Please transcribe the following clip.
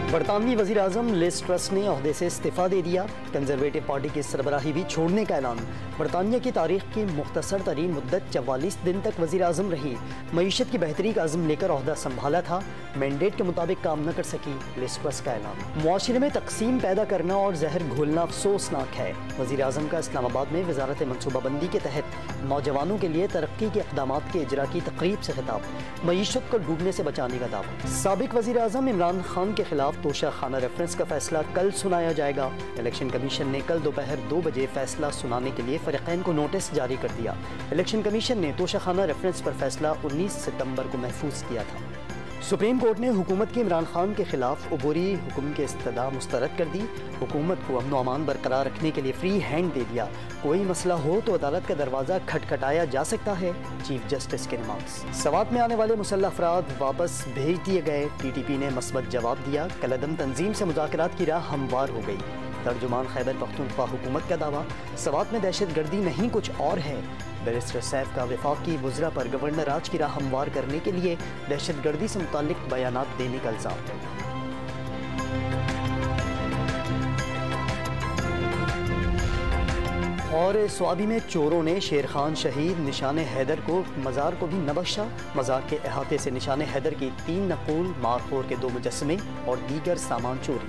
बरतानवी वज़ीर आज़म Liz truss ने ओहदे से इस्तीफ़ा दे दिया। कंजरवेटिव पार्टी की सरबराही भी छोड़ने का ऐलान। बरतानिया की तारीख की मुख्तसर तरीन मुद्दत 44 दिन तक वज़ीर आज़म रही। मईशत की बेहतरी का अज़म लेकर ओहदा संभाला था। मैंडेट के मुताबिक काम न कर सकी। लिज ट्रस का ऐलान। मुआशरे में तकसीम पैदा करना और जहर घोलना अफसोसनाक है। वज़ीर आज़म का इस्लामाबाद में वजारत मनसूबाबंदी के तहत नौजवानों के लिए तरक्की के इक़दामात के इजरा की तकरीब से खिताब। मईशत को डूबने से बचाने का दावा। साबिक वज़ीर आज़म इमरान खान के खिलाफ तोशा खाना रेफरेंस का फैसला कल सुनाया जाएगा। इलेक्शन कमीशन ने कल दोपहर 2 बजे फैसला सुनाने के लिए फरीक़ैन को नोटिस जारी कर दिया। इलेक्शन कमीशन ने तोशा खाना रेफरेंस पर फैसला 19 सितंबर को महफूज किया था। सुप्रीम कोर्ट ने हुकूमत के इमरान खान के खिलाफ अबूरी हुक्म की इस्तदा मुस्तरद कर दी। हुकूमत को अमन व अमान बरकरार रखने के लिए फ्री हैंड दे दिया। कोई मसला हो तो अदालत का दरवाज़ा खटखटाया जा सकता है। चीफ जस्टिस के रिमार्क्स। सवात में आने वाले मुसल्लह अफराद वापस भेज दिए गए। TTP ने मस्बत जवाब दिया। कलअदम तंजीम से मुज़ाकरात की राह हमवार हो गई। तर्जुमान खैबर पख्तूनख्वा हुकूमत का दावा। सवात में दहशत गर्दी नहीं कुछ और है। बैरिस्टर सैफ का वफाकी वज़रा पर गवर्नर राज की राह हमवार करने के लिए दहशत गर्दी से मुताल्लिक बयानात देने का इल्ज़ाम। और स्वाबी में चोरों ने शेर खान शहीद निशान हैदर को मज़ार को भी न बख्शा। मज़ार के अहाते से निशान हैदर की 3 नक़ूल, मारखोर के 2 मुजस्समे और दीगर सामान चोरी।